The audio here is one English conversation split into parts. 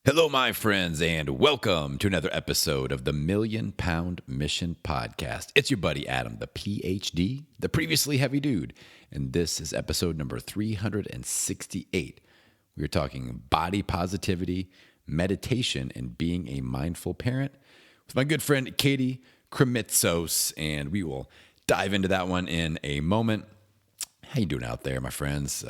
Hello, my friends, and welcome to another episode of the Million Pound Mission Podcast. It's your buddy Adam, the PhD, the previously heavy dude, and this is episode number 368. We are talking body positivity, meditation, and being a mindful parent with my good friend Katie Krimitsos, and we will dive into that one in a moment. How you doing out there, my friends?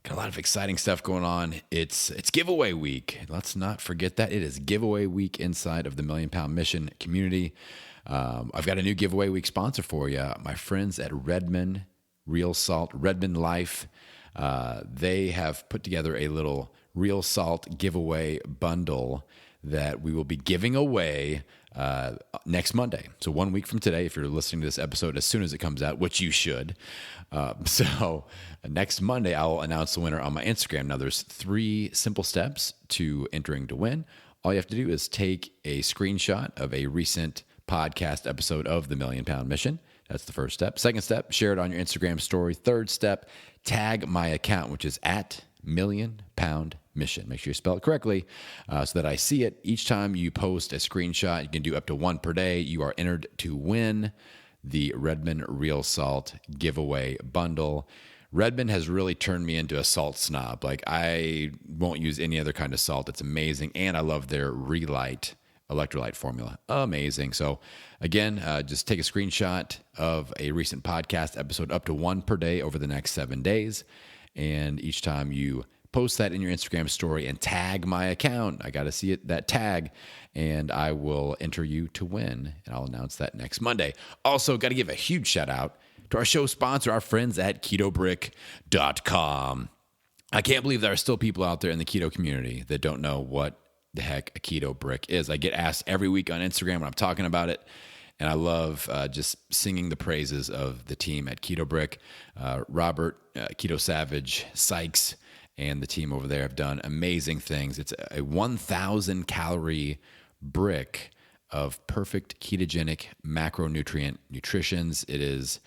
Got a lot of exciting stuff going on. It's giveaway week. Let's not forget that. It is giveaway week inside of the Million Pound Mission community. I've got a new giveaway week sponsor for you. My friends at Redmond Real Salt, Redmond Life. They have put together a little Real Salt giveaway bundle that we will be giving away next Monday. So 1 week from today, if you're listening to this episode as soon as it comes out, which you should. So next Monday, I'll announce the winner on my Instagram. Now, there's 3 simple steps to entering to win. All you have to do is take a screenshot of a recent podcast episode of the Million Pound Mission. That's the first step. Second step, share it on your Instagram story. Third step, tag my account, which is at Million Pound Mission. Make sure you spell it correctly so that I see it. Each time you post a screenshot, you can do up to 1 per day. You are entered to win the Redmond Real Salt giveaway bundle. Redmond has really turned me into a salt snob. Like, I won't use any other kind of salt. It's amazing. And I love their Relight electrolyte formula. Amazing. So again, just take a screenshot of a recent podcast episode, up to 1 per day over the next 7 days. And each time you post that in your Instagram story and tag my account, I got to see that tag, and I will enter you to win. And I'll announce that next Monday. Also, got to give a huge shout out to our show sponsor, our friends at KetoBrick.com. I can't believe there are still people out there in the keto community that don't know what the heck a keto brick is. I get asked every week on Instagram when I'm talking about it. And I love just singing the praises of the team at Keto Brick. Robert, Keto Savage, Sykes, and the team over there have done amazing things. It's a 1,000 calorie brick of perfect ketogenic macronutrient nutritions. It is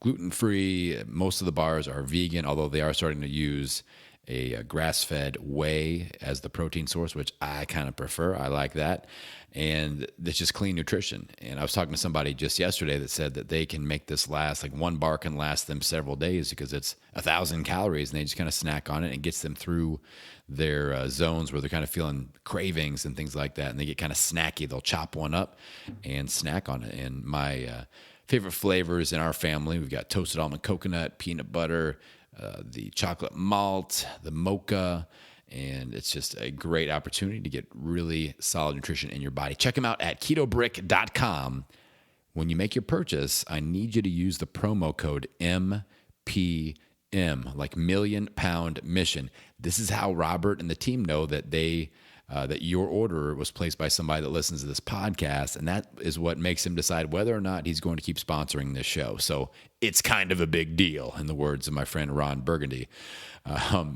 gluten-free. Most of the bars are vegan, although they are starting to use a grass-fed whey as the protein source, which I kind of prefer. I like that. And it's just clean nutrition. And I was talking to somebody just yesterday that said that they can make this last, like 1 bar can last them several days because it's 1,000 calories, and they just kind of snack on it and gets them through their zones where they're kind of feeling cravings and things like that. And they get kind of snacky. They'll chop one up and snack on it. And my favorite flavors in our family, we've got toasted almond coconut, peanut butter, the chocolate malt, the mocha, and it's just a great opportunity to get really solid nutrition in your body. Check them out at ketobrick.com. When you make your purchase, I need you to use the promo code MPM, like Million Pound Mission. This is how Robert and the team know that that your order was placed by somebody that listens to this podcast, and that is what makes him decide whether or not he's going to keep sponsoring this show. So it's kind of a big deal, in the words of my friend Ron Burgundy.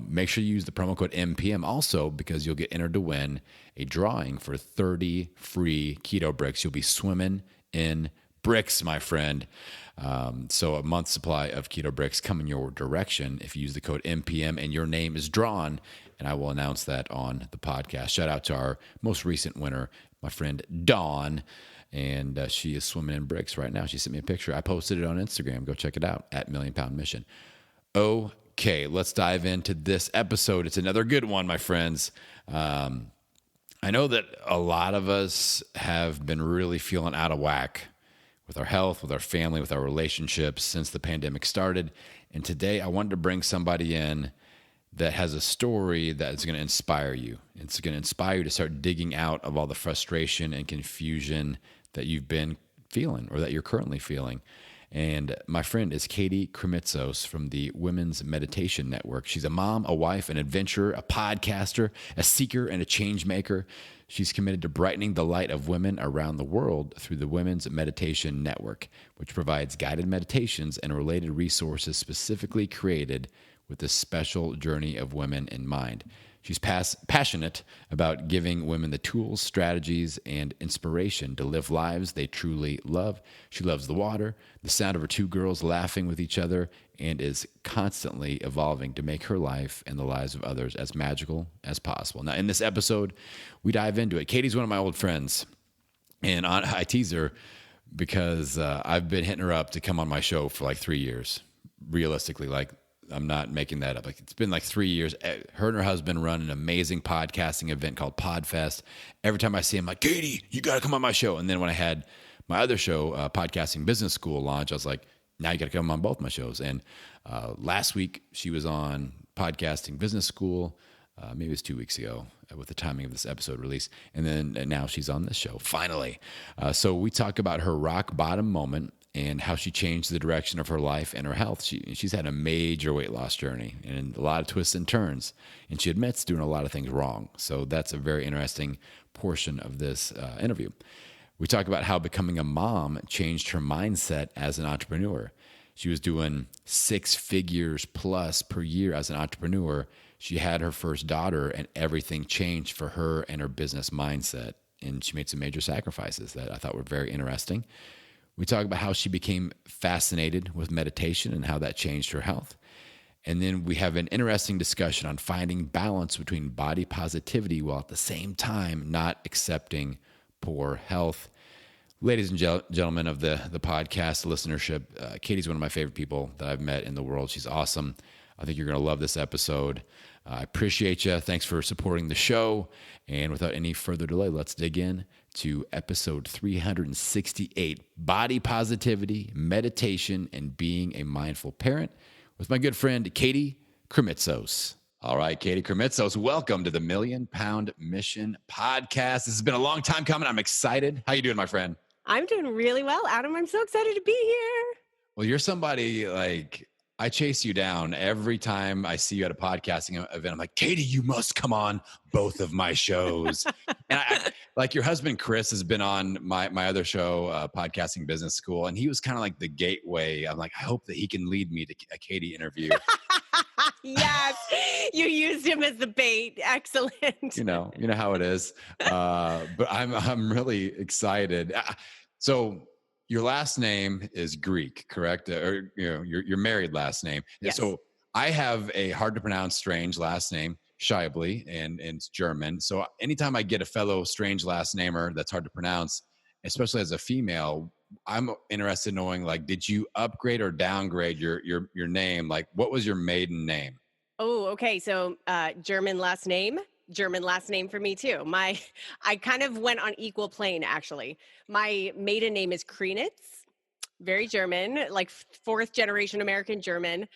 Make sure you use the promo code MPM also, because you'll get entered to win a drawing for 30 free keto bricks. You'll be swimming in bricks, my friend. So a month's supply of keto bricks coming your direction if you use the code MPM and your name is drawn, and I will announce that on the podcast. Shout out to our most recent winner, my friend Dawn, and she is swimming in bricks right now. She sent me a picture. I posted it on Instagram. Go check it out at Million Pound Mission. Okay, let's dive into this episode. It's another good one, my friends. I know that a lot of us have been really feeling out of whack with our health, with our family, with our relationships since the pandemic started. And today I wanted to bring somebody in that has a story that is going to inspire you. It's going to inspire you to start digging out of all the frustration and confusion that you've been feeling or that you're currently feeling. And my friend is Katie Krimitsos from the Women's Meditation Network. She's a mom, a wife, an adventurer, a podcaster, a seeker, and a change maker. She's committed to brightening the light of women around the world through the Women's Meditation Network, which provides guided meditations and related resources specifically created with the special journey of women in mind. She's passionate about giving women the tools, strategies, and inspiration to live lives they truly love. She loves the water, the sound of her two girls laughing with each other, and is constantly evolving to make her life and the lives of others as magical as possible. Now, in this episode, we dive into it. Katie's one of my old friends, and I tease her because I've been hitting her up to come on my show for like 3 years. Realistically, like, I'm not making that up. Like, it's been like 3 years. Her and her husband run an amazing podcasting event called Podfest. Every time I see him, I'm like, Katie, you got to come on my show. And then when I had my other show, Podcasting Business School, launch, I was like, now you got to come on both my shows. And last week she was on Podcasting Business School. Maybe it was 2 weeks ago with the timing of this episode release. And now she's on this show, finally. So we talk about her rock bottom moment and how she changed the direction of her life and her health. She's had a major weight loss journey and a lot of twists and turns. And she admits doing a lot of things wrong. So that's a very interesting portion of this interview. We talk about how becoming a mom changed her mindset as an entrepreneur. She was doing 6 figures plus per year as an entrepreneur. She had her first daughter and everything changed for her and her business mindset. And she made some major sacrifices that I thought were very interesting. We talk about how she became fascinated with meditation and how that changed her health. And then we have an interesting discussion on finding balance between body positivity while at the same time not accepting poor health. Ladies and gentlemen of the podcast listenership, Katie's one of my favorite people that I've met in the world. She's awesome. I think you're going to love this episode. I appreciate you. Thanks for supporting the show. And without any further delay, let's dig in to episode 368, Body Positivity, Meditation, and Being a Mindful Parent with my good friend, Katie Krimitsos. All right, Katie Krimitsos, welcome to the Million Pound Mission podcast. This has been a long time coming. I'm excited. How you doing, my friend? I'm doing really well, Adam. I'm so excited to be here. Well, you're somebody like... I chase you down every time I see you at a podcasting event. I'm like, Katie, you must come on both of my shows. And like your husband, Chris, has been on my other show, Podcasting Business School. And he was kind of like the gateway. I'm like, I hope that he can lead me to a Katie interview. Yes. You used him as the bait. Excellent. You know how it is. But I'm really excited. So your last name is Greek, correct? Or your married last name. Yes. So I have a hard to pronounce strange last name, Scheibli, and it's German. So anytime I get a fellow strange last namer that's hard to pronounce, especially as a female, I'm interested in knowing, like, did you upgrade or downgrade your name? Like, what was your maiden name? Oh, okay. So German last name for me too. I kind of went on equal plane, actually. My maiden name is Krimitsos, very German, like 4th generation American German,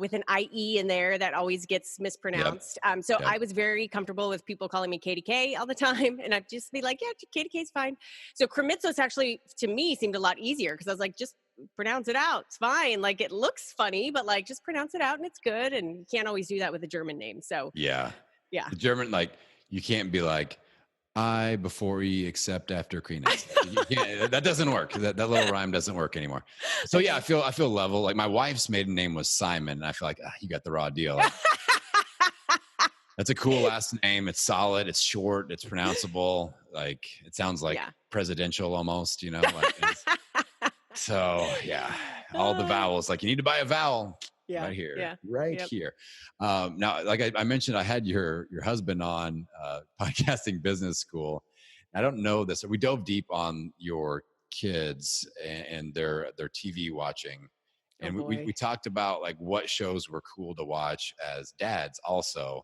with an IE in there that always gets mispronounced. Yep. I was very comfortable with people calling me Katie K all the time. And I'd just be like, yeah, Katie K's fine. So Krimitsos actually, to me, seemed a lot easier because I was like, just pronounce it out. It's fine. Like, it looks funny, but like, just pronounce it out and it's good. And you can't always do that with a German name. So yeah. The German, like, you can't be like, I before E except after Krimitsos. That doesn't work. That little rhyme doesn't work anymore. So yeah, I feel level. Like, my wife's maiden name was Simon, and I feel like you got the raw deal. Like, that's a cool last name. It's solid. It's short. It's pronounceable. Like, it sounds like presidential almost. Like, so yeah, all the vowels. Like, you need to buy a vowel. Right here, here. Now, like I mentioned, I had your husband on Podcasting Business School. I don't know this. We dove deep on your kids and their TV watching. And we talked about, like, what shows were cool to watch as dads also,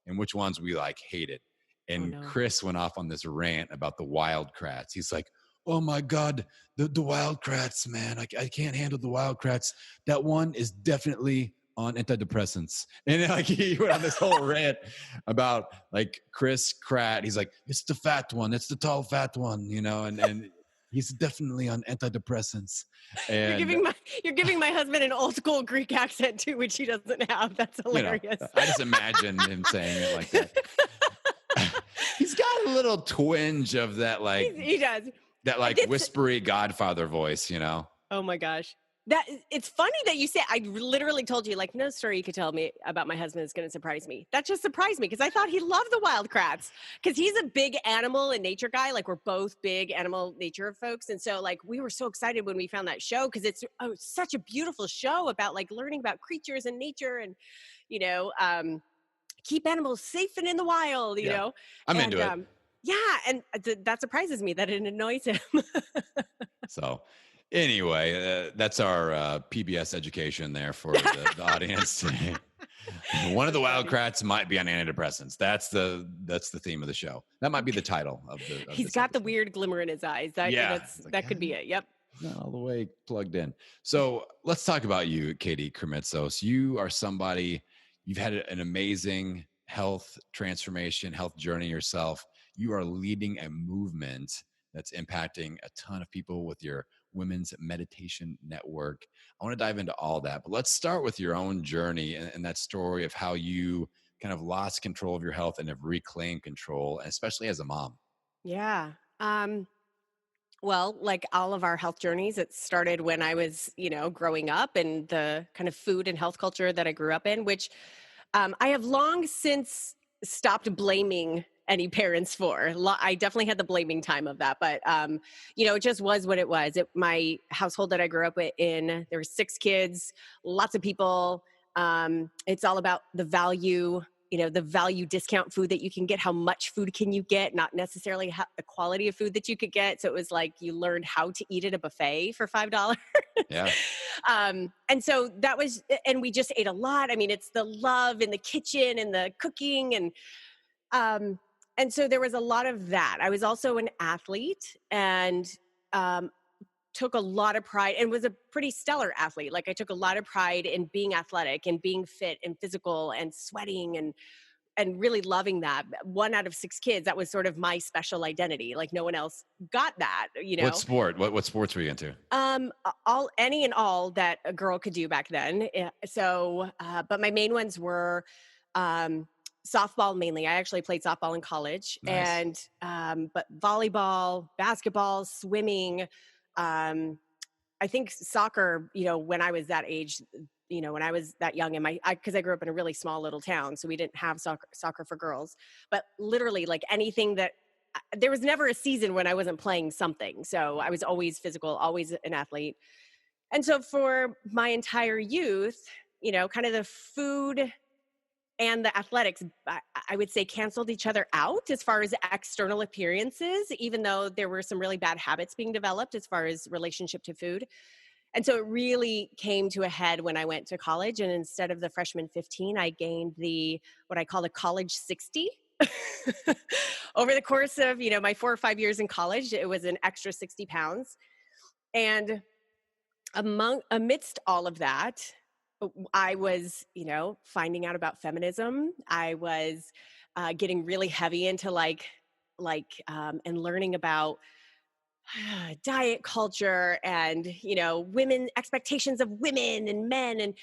and which ones we, like, hated. And Chris went off on this rant about the Wild Kratts. He's like, oh my God, the Wild Kratts, man. I can't handle the Wild Kratts. That one is definitely on antidepressants. And like, he went on this whole rant about, like, Chris Kratt. He's like, it's the fat one. It's the tall, fat one, and he's definitely on antidepressants. And you're giving my husband an old school Greek accent too, which he doesn't have. That's hilarious. I just imagine him saying it like that. He's got a little twinge of that, like, he does. That, like, whispery Godfather voice, Oh my gosh. It's funny that you say. I literally told you, like, no story you could tell me about my husband is going to surprise me. That just surprised me because I thought he loved the wildcrats because he's a big animal and nature guy. Like, we're both big animal nature folks, and so like we were so excited when we found that show because it's such a beautiful show about like learning about creatures and nature and you know keep animals safe and in the wild. Yeah, I'm And into it. yeah, and that surprises me that it annoys him. So, anyway, that's our PBS education there for the audience. One of the That's wild funny. crats might be on antidepressants. That's the theme of the show. That might be the title of He's this got the episode. weird glimmer in his eyes. Yeah, it's like, That could be it. Yep. he's not all the way plugged in. So let's talk about you, Katie Krimitsos. You are somebody, you've had an amazing health transformation, health journey yourself. You are leading a movement that's impacting a ton of people with your Women's Meditation Network. I want to dive into all that, but let's start with your own journey and that story of how you kind of lost control of your health and have reclaimed control, especially as a mom. Yeah. Well, like all of our health journeys, it started when I was, growing up and the kind of food and health culture that I grew up in, which I have long since stopped blaming any parents for. I definitely had the blaming time of that, but it just was what it was. My household that I grew up in, there were 6 kids, lots of people. It's all about the value. The value discount food that you can get. How much food can you get? Not necessarily the quality of food that you could get. So it was like you learned how to eat at a buffet for $5. Yeah. And so that was, and we just ate a lot. I mean, it's the love in the kitchen and the cooking, um, and so there was a lot of that. I was also an athlete and um, took a lot of pride and was a pretty stellar athlete. Like I took a lot of pride in being athletic and being fit and physical and sweating and really loving that. One out of 6 kids, that was sort of my special identity. Like no one else got that. What sport? What sports were you into? All any and all that a girl could do back then. So, but my main ones were softball mainly. I actually played softball in college, Nice. and but volleyball, basketball, swimming. Um, I think soccer. When I was that age, when I was that young, and because I grew up in a really small little town, so we didn't have soccer for girls. But literally, like anything that there was never a season when I wasn't playing something. So I was always physical, always an athlete. And so for my entire youth, kind of the food and the athletics, I would say canceled each other out as far as external appearances, even though there were some really bad habits being developed as far as relationship to food. And so it really came to a head when I went to college. And instead of the freshman 15, I gained what I call the college 60. Over the course of, my 4 or 5 years in college, it was an extra 60 pounds. And amidst all of that, I was, finding out about feminism. I was getting really heavy into and learning about diet culture and, women expectations of women and men and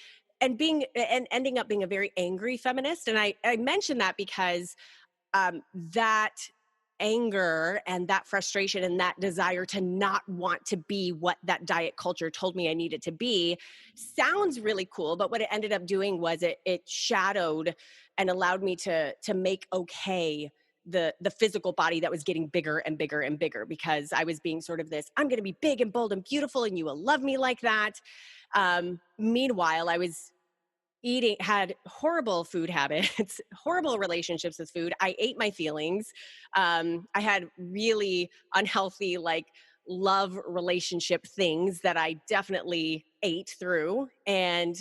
ending up being a very angry feminist. And I mention that because that anger and that frustration and that desire to not want to be what that diet culture told me I needed to be sounds really cool. But what it ended up doing was it shadowed and allowed me to make okay the physical body that was getting bigger and bigger and bigger, because I was being sort of this, I'm going to be big and bold and beautiful and you will love me like that. Meanwhile, I was had horrible food habits, horrible relationships with food. I ate my feelings. I had really unhealthy, love relationship things that I definitely ate through. And,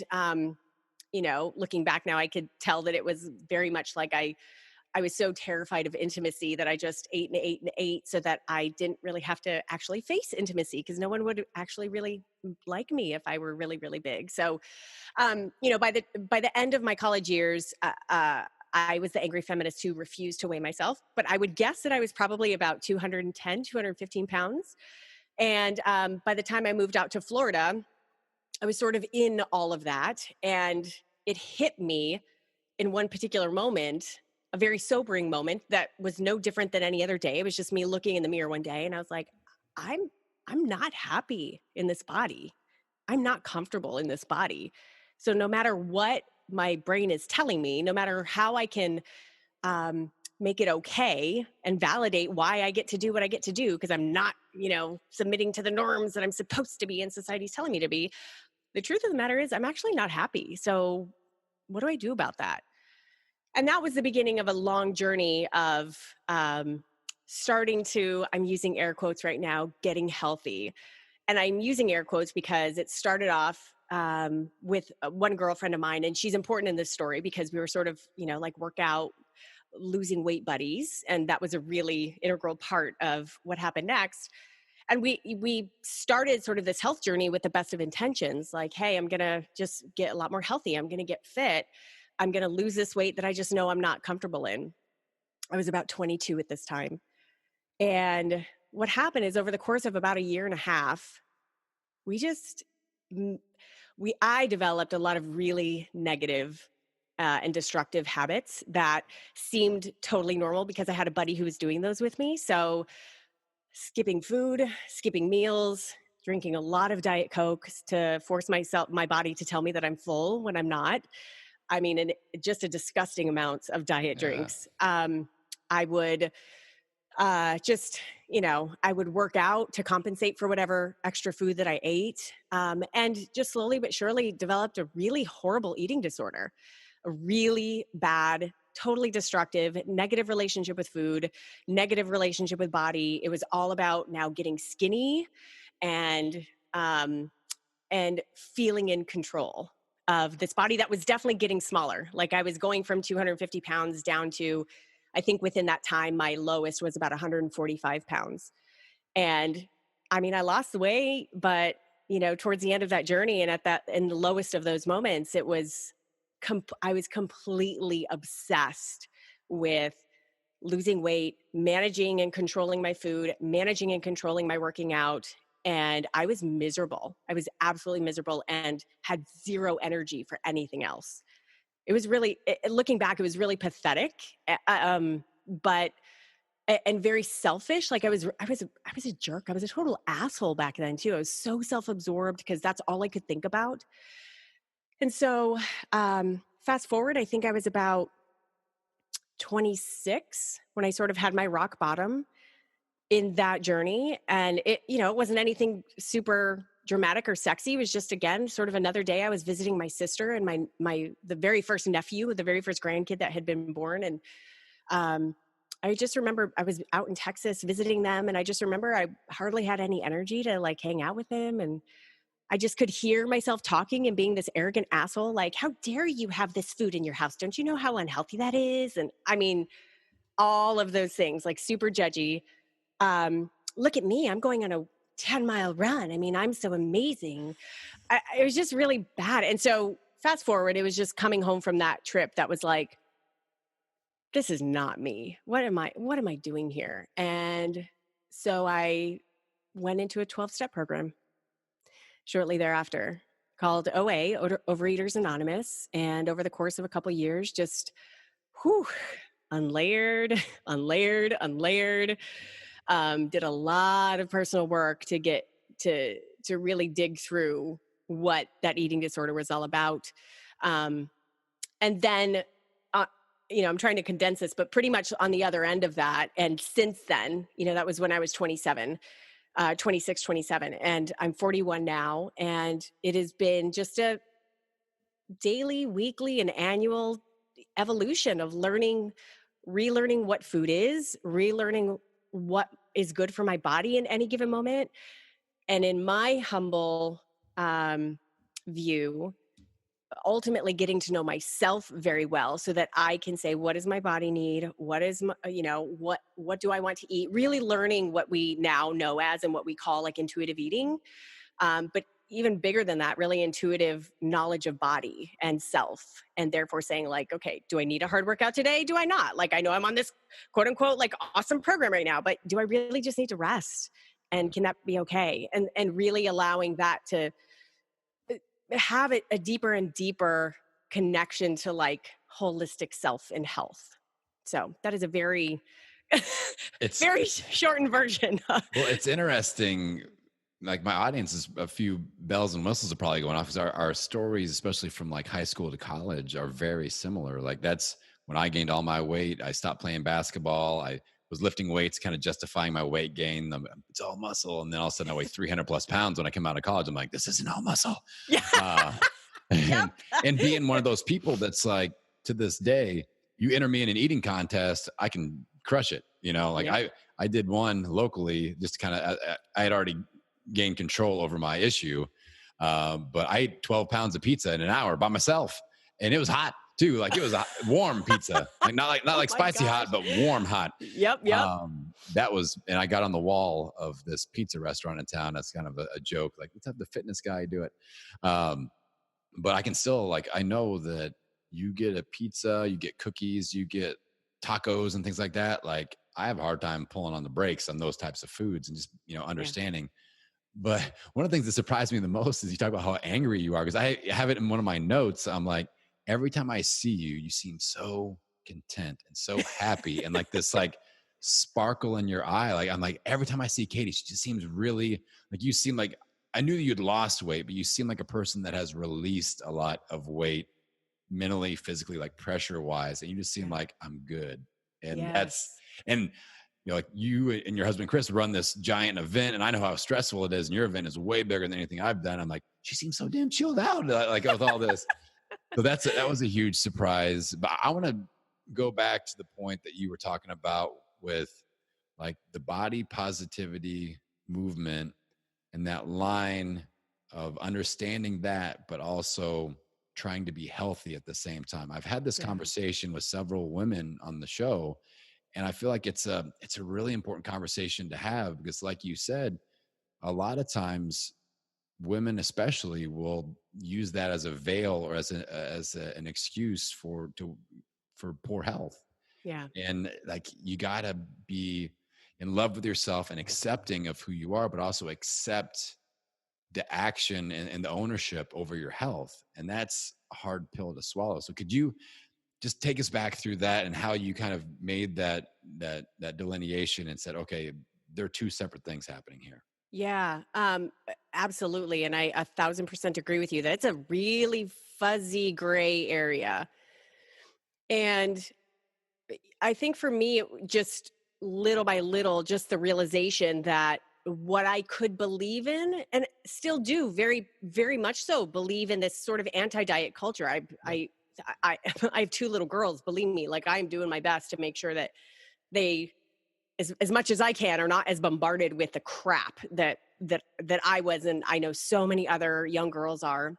looking back now, I could tell that it was very much like I was so terrified of intimacy that I just ate and ate and ate so that I didn't really have to actually face intimacy, because no one would actually really like me if I were really, really big. So, by the end of my college years, I was the angry feminist who refused to weigh myself, but I would guess that I was probably about 210, 215 pounds. And by the time I moved out to Florida, I was sort of in all of that. And it hit me in one particular moment, a very sobering moment that was no different than any other day. It was just me looking in the mirror one day and I was like, I'm not happy in this body. I'm not comfortable in this body. So no matter what my brain is telling me, no matter how I can make it okay and validate why I get to do what I get to do, because I'm not, submitting to the norms that I'm supposed to be and society's telling me to be. The truth of the matter is I'm actually not happy. So what do I do about that? And that was the beginning of a long journey of starting to, I'm using air quotes right now, getting healthy. And I'm using air quotes because it started off with one girlfriend of mine, and she's important in this story because we were sort of, like workout, losing weight buddies. And that was a really integral part of what happened next. And we started sort of this health journey with the best of intentions, like, hey, I'm going to just get a lot more healthy. I'm going to get fit. I'm going to lose this weight that I just know I'm not comfortable in. I was about 22 at this time. And what happened is over the course of about a year and a half, I developed a lot of really negative and destructive habits that seemed totally normal because I had a buddy who was doing those with me. So skipping food, skipping meals, drinking a lot of Diet Coke to force my body to tell me that I'm full when I'm not. I mean, and just a disgusting amounts of diet Yeah. drinks. I would I would work out to compensate for whatever extra food that I ate. And just slowly but surely developed a really horrible eating disorder, a really bad, totally destructive, negative relationship with food, negative relationship with body. It was all about now getting skinny and, um, and feeling in control of this body that was definitely getting smaller. Like I was going from 250 pounds down to, I think within that time, my lowest was about 145 pounds. And I mean, I lost the weight, but towards the end of that journey and in the lowest of those moments, I was completely obsessed with losing weight, managing and controlling my food, managing and controlling my working out. And I was miserable. I was absolutely miserable and had zero energy for anything else. It was really, looking back, it was really pathetic, but and very selfish. Like I was a jerk. I was a total asshole back then too. I was so self-absorbed because that's all I could think about. And so, fast forward, I think I was about 26 when I sort of had my rock bottom in that journey. And it wasn't anything super dramatic or sexy. It was just, again, sort of another day I was visiting my sister and the very first nephew, the very first grandkid that had been born. And I just remember I was out in Texas visiting them. And I just remember I hardly had any energy to like hang out with them. And I just could hear myself talking and being this arrogant asshole, like, how dare you have this food in your house? Don't you know how unhealthy that is? And I mean, all of those things, like super judgy. Look at me, I'm going on a 10-mile run. I mean, I'm so amazing. It was just really bad. And so fast forward, it was just coming home from that trip that was like, this is not me. What am I doing here? And so I went into a 12-step program shortly thereafter called OA, Overeaters Anonymous. And over the course of a couple of years, just unlayered, unlayered. Did a lot of personal work to get to really dig through what that eating disorder was all about. And then, I'm trying to condense this, but pretty much on the other end of that. And since then, that was when I was 26, 27, and I'm 41 now. And it has been just a daily, weekly, and annual evolution of relearning what food is, relearning what is good for my body in any given moment. And in my humble view, ultimately getting to know myself very well so that I can say, what does my body need? What is my, what do I want to eat? Really learning what we now know as and what we call like intuitive eating. But even bigger than that, really intuitive knowledge of body and self. And therefore saying like, okay, do I need a hard workout today? Do I not? Like, I know I'm on this quote unquote, like awesome program right now, but do I really just need to rest? And can that be okay? And really allowing that to have a deeper and deeper connection to like holistic self and health. So that is a very, It's very shortened version. well, it's interesting like my audience is a few bells and whistles are probably going off because our stories, especially from like high school to college, are very similar. Like that's when I gained all my weight. I stopped playing basketball. I was lifting weights, kind of justifying my weight gain. It's all muscle. And then all of a sudden I weigh 300 plus pounds when I come out of college. I'm like, this isn't all muscle. Yeah. Uh, Yep. and being one of those people that's like, to this day, you enter me in an eating contest, I can crush it. You know, like Yeah. I did one locally, just kind of, I had already gained control over my issue. But I ate 12 pounds of pizza in an hour by myself, and it was hot too. Like it was a warm pizza, like not Oh like my spicy gosh. hot, but warm hot. Yep. Yep. That was, and I got on the wall of this pizza restaurant in town. That's kind of a joke. Like, let's have the fitness guy do it. But I can still like, I know that you get a pizza, you get cookies, you get tacos and things like that. Like I have a hard time pulling on the brakes on those types of foods and just, Yeah. understanding. But one of the things that surprised me the most is you talk about how angry you are. Cause I have it in one of my notes. I'm like, every time I see you, you seem so content and so happy and like this like sparkle in your eye. Like I'm like, every time I see Katie, she just seems really like you seem like I knew you'd lost weight, but you seem like a person that has released a lot of weight mentally, physically, like pressure wise. And you just seem Yeah. like I'm good. And Yes. and like you and your husband Chris run this giant event, and I know how stressful it is. And your event is way bigger than anything I've done. I'm like, she seems so damn chilled out, like with all this. So that was a huge surprise. But I want to go back to the point that you were talking about with like the body positivity movement and that line of understanding that, but also trying to be healthy at the same time. I've had this Yeah. conversation with several women on the show, and I feel like it's a really important conversation to have because, like you said, a lot of times women especially will use that as a veil or an excuse for poor health. Yeah. And like you got to be in love with yourself and accepting of who you are, but also accept the action and the ownership over your health. And that's a hard pill to swallow. So could you just take us back through that and how you kind of made that delineation and said, okay, there are two separate things happening here. Yeah. Absolutely. And I 1,000% agree with you that it's a really fuzzy gray area. And I think for me, just little by little, just the realization that what I could believe in and still do very, very much so believe in this sort of anti-diet culture. I have two little girls, believe me, like I'm doing my best to make sure that they, as much as I can, are not as bombarded with the crap that I was. And I know so many other young girls are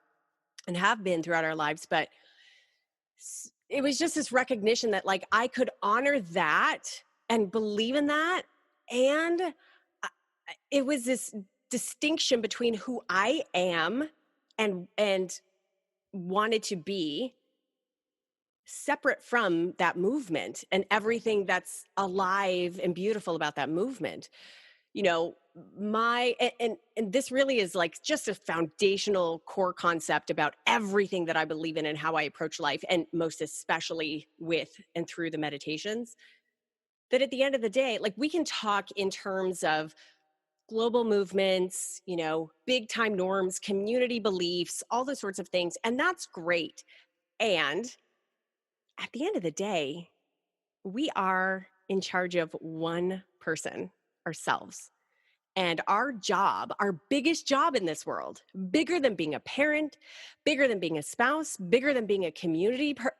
and have been throughout our lives, but it was just this recognition that like I could honor that and believe in that. And it was this distinction between who I am and wanted to be separate from that movement and everything that's alive and beautiful about that movement. You know, and this really is like just a foundational core concept about everything that I believe in and how I approach life, and most especially with and through the meditations. That at the end of the day, like we can talk in terms of global movements, you know, big time norms, community beliefs, all those sorts of things. And that's great. And at the end of the day, we are in charge of one person, ourselves. And our job, our biggest job in this world, bigger than being a parent, bigger than being a spouse, bigger than being a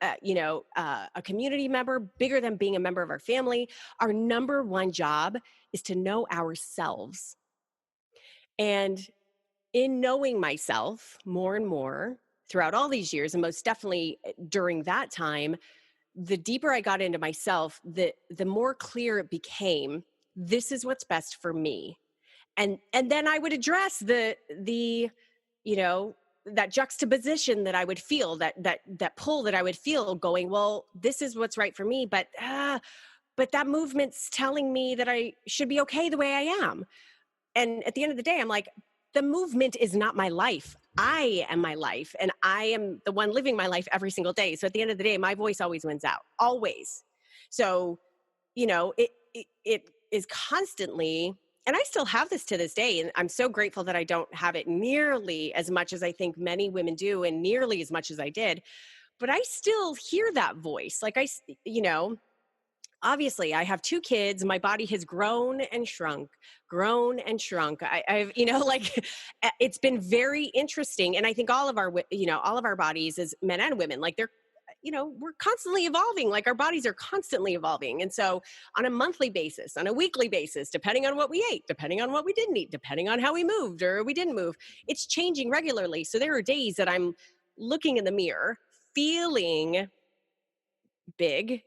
a community member, bigger than being a member of our family, our number one job is to know ourselves. And in knowing myself more and more throughout all these years, and most definitely during that time, the deeper I got into myself, the more clear it became, this is what's best for me. And then I would address the you know, that juxtaposition that I would feel, that pull that I would feel going, well, this is what's right for me, but that movement's telling me that I should be okay the way I am. And at the end of the day, I'm like, the movement is not my life. I am my life, and I am the one living my life every single day. So at the end of the day, my voice always wins out, always. So, you know, it is constantly and I still have this to this day. And I'm so grateful that I don't have it nearly as much as I think many women do, and nearly as much as I did. But I still hear that voice. Like obviously I have two kids. My body has grown and shrunk, grown and shrunk. I've, like it's been very interesting. And I think all of all of our bodies as men and women, like they're, we're constantly evolving. Like our bodies are constantly evolving. And so on a monthly basis, on a weekly basis, depending on what we ate, depending on what we didn't eat, depending on how we moved or we didn't move, it's changing regularly. So there are days that I'm looking in the mirror, feeling big.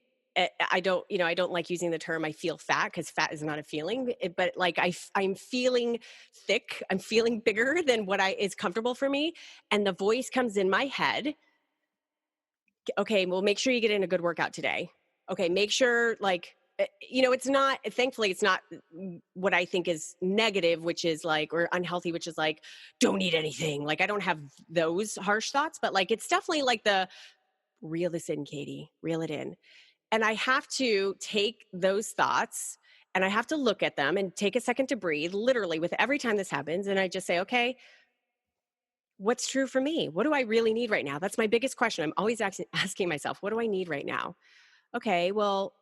I don't like using the term I feel fat, because fat is not a feeling, but like I'm feeling thick. I'm feeling bigger than what is comfortable for me. And the voice comes in my head. Okay, well, make sure you get in a good workout today. Okay, make sure it's not, thankfully, it's not what I think is negative, which is like, or unhealthy, which is like, don't eat anything. Like I don't have those harsh thoughts, but like, it's definitely like the reel this in, Katie, reel it in. And I have to take those thoughts and I have to look at them and take a second to breathe, literally, with every time this happens. And I just say, okay, what's true for me? What do I really need right now? That's my biggest question. I'm always asking myself, what do I need right now? Okay, well,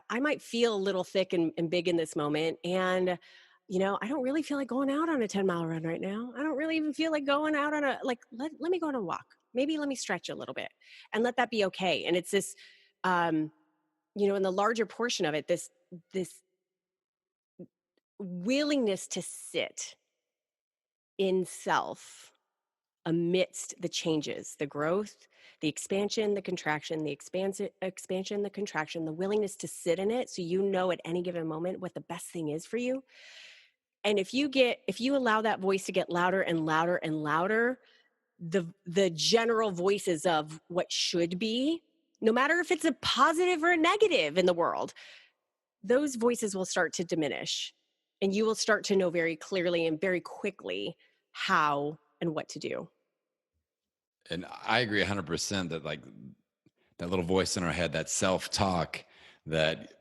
I might feel a little thick and big in this moment. And, I don't really feel like going out on a 10-mile run right now. I don't really even feel like going out on let me go on a walk. Maybe let me stretch a little bit and let that be okay. And it's this, in the larger portion of it, this willingness to sit in self amidst the changes, the growth, the expansion, the contraction, expansion, the contraction, the willingness to sit in it, so at any given moment what the best thing is for you. And if you allow that voice to get louder and louder and louder, the general voices of what should be, no matter if it's a positive or a negative in the world, those voices will start to diminish, and you will start to know very clearly and very quickly how and what to do. And I agree 100% that like that little voice in our head, that self-talk that,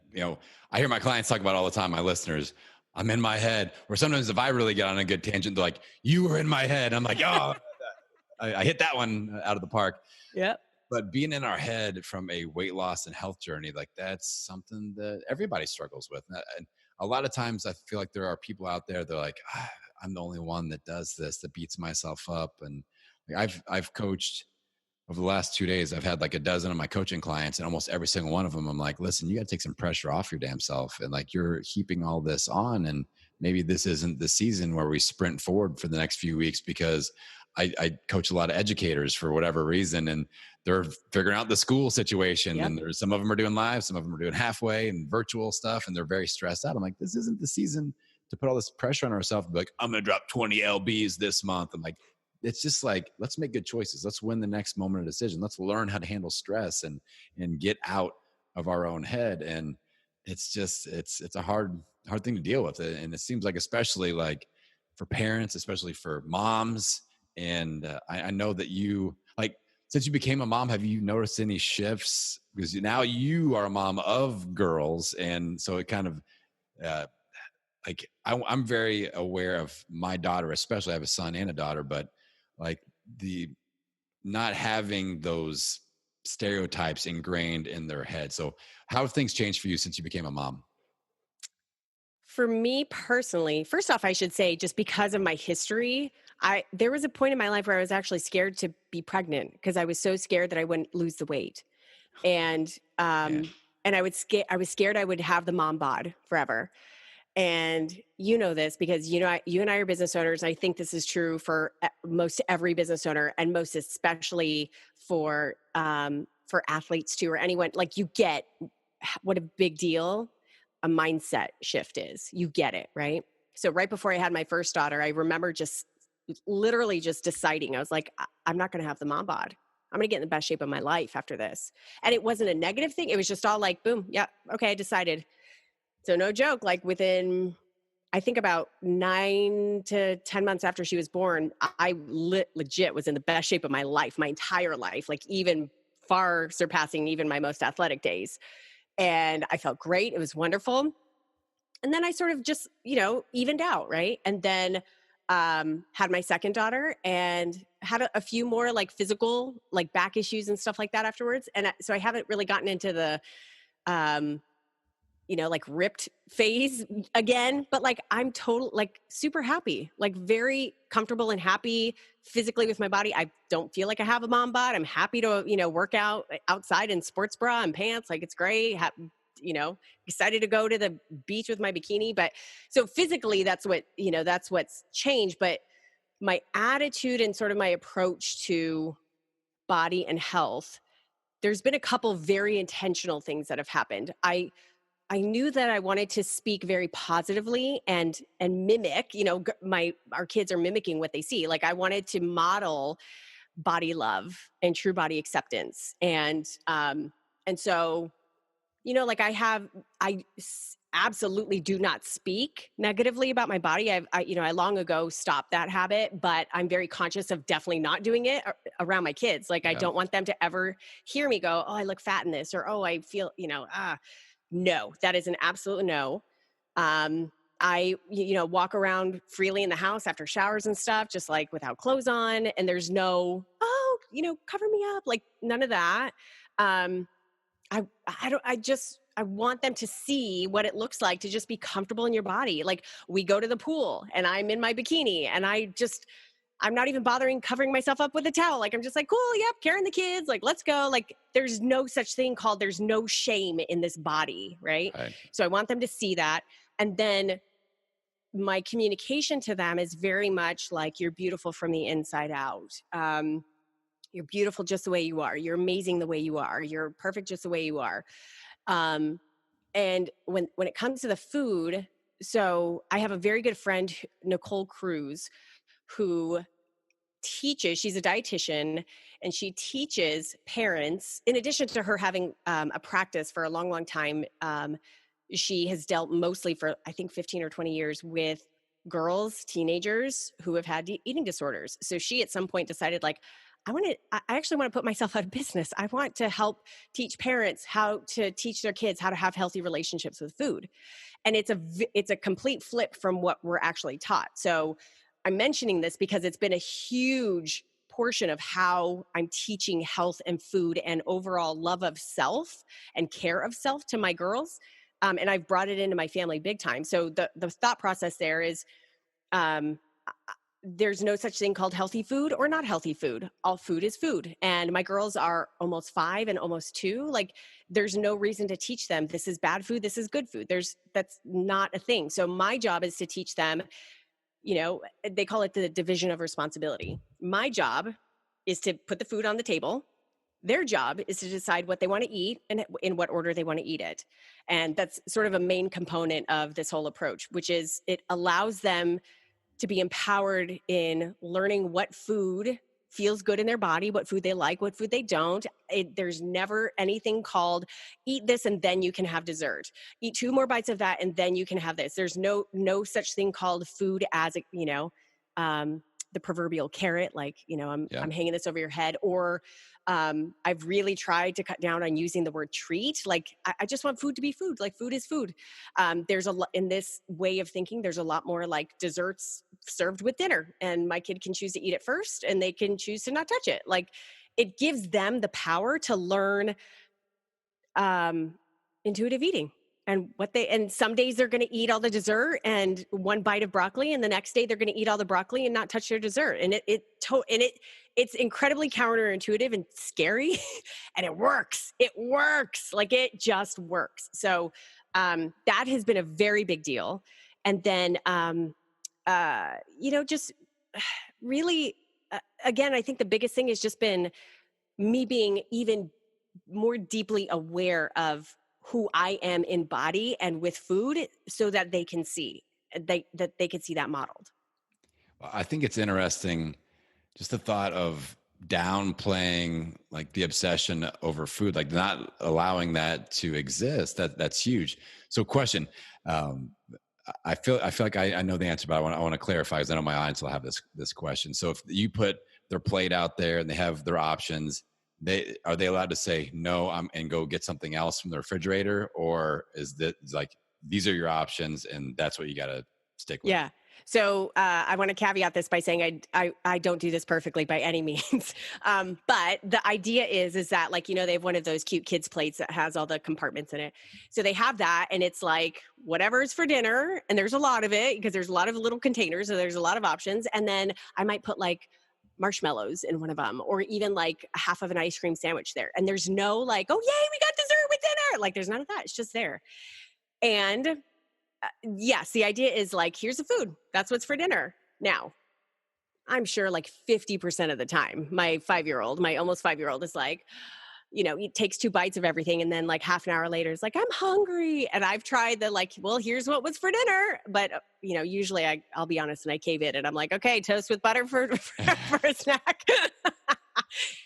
I hear my clients talk about all the time, my listeners, I'm in my head, or sometimes if I really get on a good tangent, they're like, you were in my head. I'm like, oh, I hit that one out of the park. Yep. But being in our head from a weight loss and health journey, like that's something that everybody struggles with. And a lot of times I feel like there are people out there, they're like, I'm the only one that does this, that beats myself up. And like I've coached over the last 2 days, I've had like a dozen of my coaching clients, and almost every single one of them, I'm like, listen, you got to take some pressure off your damn self. And like, you're heaping all this on, and maybe this isn't the season where we sprint forward for the next few weeks, because I coach a lot of educators for whatever reason, and they're figuring out the school situation. Yep. And there's some of them are doing live, some of them are doing halfway and virtual stuff, and they're very stressed out. I'm like, this isn't the season to put all this pressure on ourselves. Like, I'm going to drop 20 lbs this month. I'm like, it's just like, let's make good choices. Let's win the next moment of decision. Let's learn how to handle stress and get out of our own head. And it's just, it's a hard thing to deal with. And it seems like, especially like for parents, especially for moms. And I know that you, like, since you became a mom, have you noticed any shifts? Because now you are a mom of girls. And so it kind of, like, I'm very aware of my daughter, especially. I have a son and a daughter, but like the not having those stereotypes ingrained in their head. So how have things changed for you since you became a mom? For me personally, first off, I should say, just because of my history, there was a point in my life where I was actually scared to be pregnant, because I was so scared that I wouldn't lose the weight. And and I was scared I would have the mom bod forever. And you know this because you and I are business owners. I think this is true for most every business owner, and most especially for athletes too, or anyone. Like, you get what a big deal a mindset shift is. You get it, right? So right before I had my first daughter, I remember just literally just deciding, I was like, I'm not going to have the mom bod. I'm going to get in the best shape of my life after this. And it wasn't a negative thing. It was just all like, boom, yeah, okay, I decided. So no joke, like within, I think about 9 to 10 months after she was born, I legit was in the best shape of my life, my entire life, like even far surpassing even my most athletic days. And I felt great. It was wonderful. And then I sort of just, evened out. Right. And then had my second daughter and had a few more like physical, like back issues and stuff like that afterwards. And so I haven't really gotten into the, um, like ripped phase again, but like I'm total, like super happy, like very comfortable and happy physically with my body. I don't feel like I have a mom bod. I'm happy to, work out outside in sports bra and pants. Like it's great. You know, excited to go to the beach with my bikini. But so physically, that's what's changed. But my attitude and sort of my approach to body and health, there's been a couple very intentional things that have happened. I knew that I wanted to speak very positively and mimic, our kids are mimicking what they see. Like I wanted to model body love and true body acceptance. And so, like absolutely do not speak negatively about my body. I long ago stopped that habit, but I'm very conscious of definitely not doing it around my kids. Like I don't want them to ever hear me go, oh, I look fat in this, or, oh, I feel, no, that is an absolute no. I, walk around freely in the house after showers and stuff, just like without clothes on. And there's no, oh, cover me up, like none of that. I want them to see what it looks like to just be comfortable in your body. Like we go to the pool and I'm in my bikini and I'm not even bothering covering myself up with a towel. Like I'm just like, cool, yep, carrying the kids, like let's go. Like there's no such thing called there's no shame in this body, right? So I want them to see that. And then my communication to them is very much like you're beautiful from the inside out. You're beautiful just the way you are. You're amazing the way you are. You're perfect just the way you are. And when it comes to the food, so I have a very good friend, Nicole Cruz, who teaches, she's a dietitian, and she teaches parents, in addition to her having a practice for a long, long time, she has dealt mostly for, I think, 15 or 20 years with girls, teenagers who have had eating disorders. So she at some point decided, like, I actually want to put myself out of business. I want to help teach parents how to teach their kids how to have healthy relationships with food. And it's a complete flip from what we're actually taught. So I'm mentioning this because it's been a huge portion of how I'm teaching health and food and overall love of self and care of self to my girls. And I've brought it into my family big time. So the thought process there is, there's no such thing called healthy food or not healthy food. All food is food. And my girls are almost 5 and almost 2. Like there's no reason to teach them this is bad food, this is good food. That's not a thing. So my job is to teach them, they call it the division of responsibility. My job is to put the food on the table. Their job is to decide what they want to eat and in what order they want to eat it. And that's sort of a main component of this whole approach, which is it allows them to be empowered in learning what food feels good in their body, what food they like, what food they don't. There's never anything called eat this and then you can have dessert. Eat 2 more bites of that and then you can have this. There's no such thing called food as, the proverbial carrot, like, I'm hanging this over your head. Or I've really tried to cut down on using the word treat. Like, I just want food to be food. Like, food is food. There's a lot in this way of thinking. There's a lot more like desserts served with dinner, and my kid can choose to eat it first, and they can choose to not touch it. Like, it gives them the power to learn intuitive eating. And some days they're going to eat all the dessert and 1 bite of broccoli, and the next day they're going to eat all the broccoli and not touch their dessert. And it's incredibly counterintuitive and scary, and it works. It works. Like, it just works. So that has been a very big deal. And then just really, again, I think the biggest thing has just been me being even more deeply aware of who I am in body and with food, so that they can see that they can see that modeled. I think it's interesting, just the thought of downplaying like the obsession over food, like not allowing that to exist. That's huge. So question, I feel like I know the answer, but I want to clarify, because I know my audience will have this question. So if you put their plate out there and they have their options, are they allowed to say no and go get something else from the refrigerator, or is that like these are your options, and that's what you got to stick with. Yeah. So I want to caveat this by saying I don't do this perfectly by any means. But the idea is that, like, they have one of those cute kids plates that has all the compartments in it. So they have that, and it's like whatever's for dinner, and there's a lot of it because there's a lot of little containers, so there's a lot of options. And then I might put like marshmallows in one of them, or even like half of an ice cream sandwich there. And there's no like, oh yay, we got dessert with dinner. Like there's none of that. It's just there. And yes, the idea is like, here's the food. That's what's for dinner. Now, I'm sure like 50% of the time, my almost 5-year-old is like, he takes 2 bites of everything. And then like half an hour later, it's like, I'm hungry. And I've tried the like, well, here's what was for dinner. But, usually I'll be honest and I cave in and I'm like, okay, toast with butter for a snack.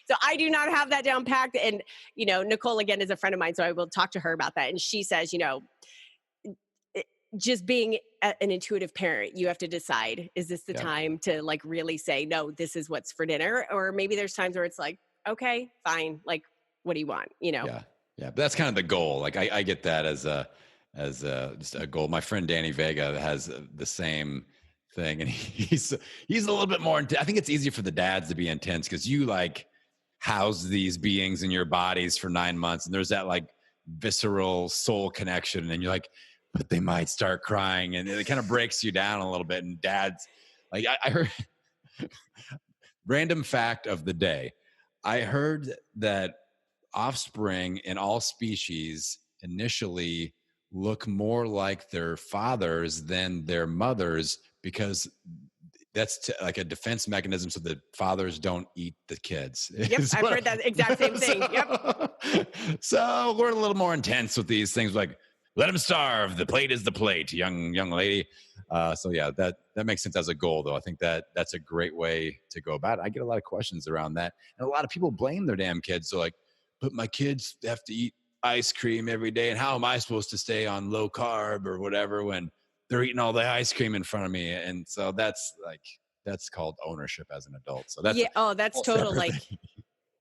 So I do not have that down packed. And, Nicole, again, is a friend of mine. So I will talk to her about that. And she says, just being an intuitive parent, you have to decide, is this the time to like really say, no, this is what's for dinner? Or maybe there's times where it's like, okay, fine. Like, what do you want? Yeah. But that's kind of the goal. Like I get that as just a goal. My friend Danny Vega has the same thing, and he's a little bit more. I think it's easier for the dads to be intense because you like house these beings in your bodies for 9 months, and there's that like visceral soul connection, and you're like, but they might start crying, and it kind of breaks you down a little bit. And dads, like I heard, random fact of the day, I heard that offspring in all species initially look more like their fathers than their mothers because that's like a defense mechanism so that fathers don't eat the kids. Yep, I've heard that exact same thing. Yep. So we're a little more intense with these things, like, let them starve. The plate is the plate, young lady. So yeah, that makes sense as a goal, though. I think that's a great way to go about it. I get a lot of questions around that, and a lot of people blame their damn kids. So like, but my kids have to eat ice cream every day, and how am I supposed to stay on low carb or whatever when they're eating all the ice cream in front of me? And so that's called ownership as an adult. So that's that's total like.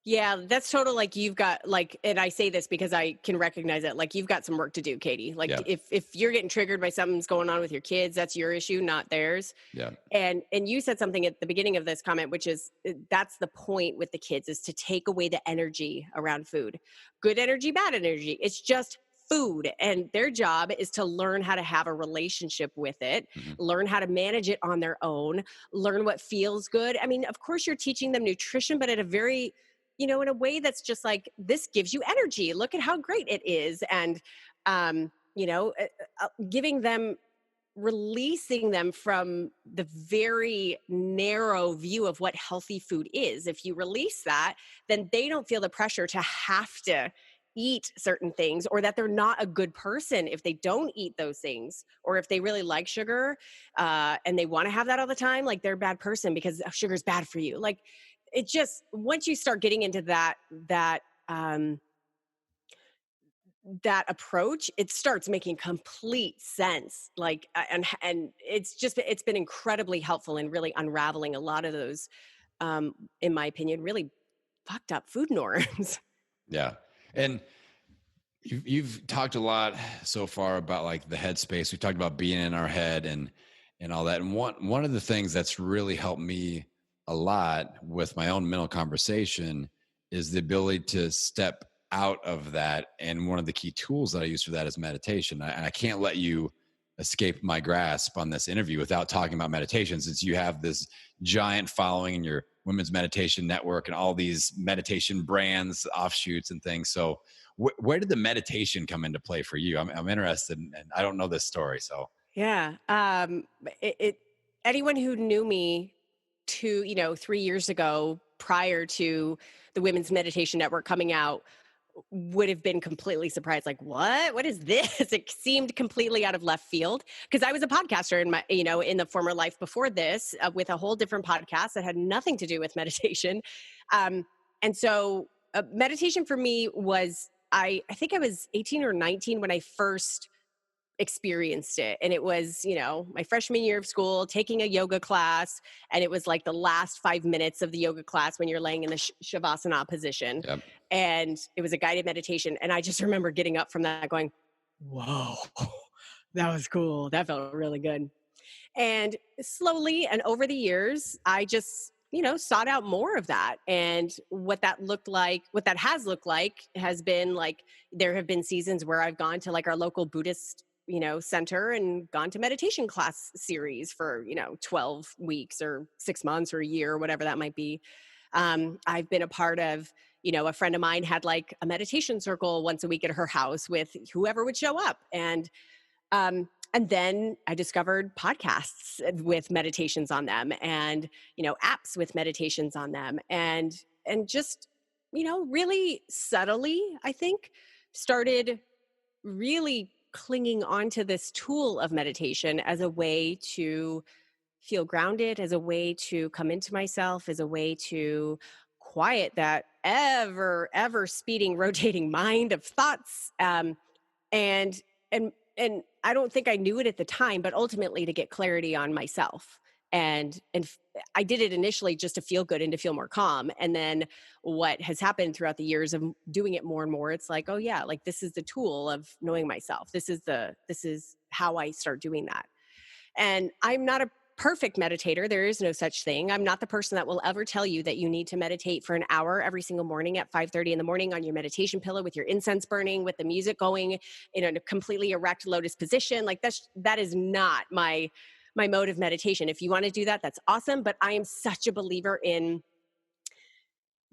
Yeah, that's total like you've got like, and I say this because I can recognize it. Like you've got some work to do, Katie. Like if you're getting triggered by something's going on with your kids, that's your issue, not theirs. Yeah. And you said something at the beginning of this comment, which is that's the point with the kids, is to take away the energy around food. Good energy, bad energy. It's just food, and their job is to learn how to have a relationship with it, learn how to manage it on their own, learn what feels good. I mean, of course you're teaching them nutrition, but at a very in a way that's just like, this gives you energy. Look at how great it is. And, giving them, releasing them from the very narrow view of what healthy food is. If you release that, then they don't feel the pressure to have to eat certain things, or that they're not a good person if they don't eat those things, or if they really like sugar and they want to have that all the time, like they're a bad person because sugar is bad for you. Like, it just, once you start getting into that approach, it starts making complete sense. Like, and it's been incredibly helpful in really unraveling a lot of those, in my opinion, really fucked up food norms. Yeah. And you've talked a lot so far about like the headspace. We talked about being in our head and all that. And one of the things that's really helped me a lot with my own mental conversation is the ability to step out of that. And one of the key tools that I use for that is meditation. And I can't let you escape my grasp on this interview without talking about meditation, since you have this giant following in your Women's Meditation Network and all these meditation brands, offshoots and things. So where did the meditation come into play for you? I'm interested, and I don't know this story. So yeah, anyone who knew me 3 years ago, prior to the Women's Meditation Network coming out, would have been completely surprised. Like, what is this? It seemed completely out of left field, because I was a podcaster in my, in the former life before this, with a whole different podcast that had nothing to do with meditation. And so meditation for me was, I think I was 18 or 19 when I first experienced it. And it was, my freshman year of school, taking a yoga class. And it was like the last 5 minutes of the yoga class when you're laying in the Shavasana position. Yep. And it was a guided meditation. And I just remember getting up from that going, whoa, That was cool. That felt really good. And slowly and over the years, I just, sought out more of that. And what that looked like, what that has looked like has been like, there have been seasons where I've gone to like our local Buddhist, center and gone to meditation class series for, 12 weeks or 6 months or a year, or whatever that might be. I've been a part of, a friend of mine had like a meditation circle once a week at her house with whoever would show up. And then I discovered podcasts with meditations on them, and, apps with meditations on them, and just, really subtly, I think, started really clinging onto this tool of meditation as a way to feel grounded, as a way to come into myself, as a way to quiet that ever speeding, rotating mind of thoughts. And and I don't think I knew it at the time, but ultimately to get clarity on myself. I did it initially just to feel good and to feel more calm. And then what has happened throughout the years of doing it more and more, it's like, oh yeah, like this is the tool of knowing myself. This is how I start doing that. And I'm not a perfect meditator. There is no such thing. I'm not the person that will ever tell you that you need to meditate for an hour every single morning at 5:30 in the morning on your meditation pillow with your incense burning, with the music going in a completely erect lotus position. Like that is not my mode of meditation. If you want to do that, that's awesome. But I am such a believer in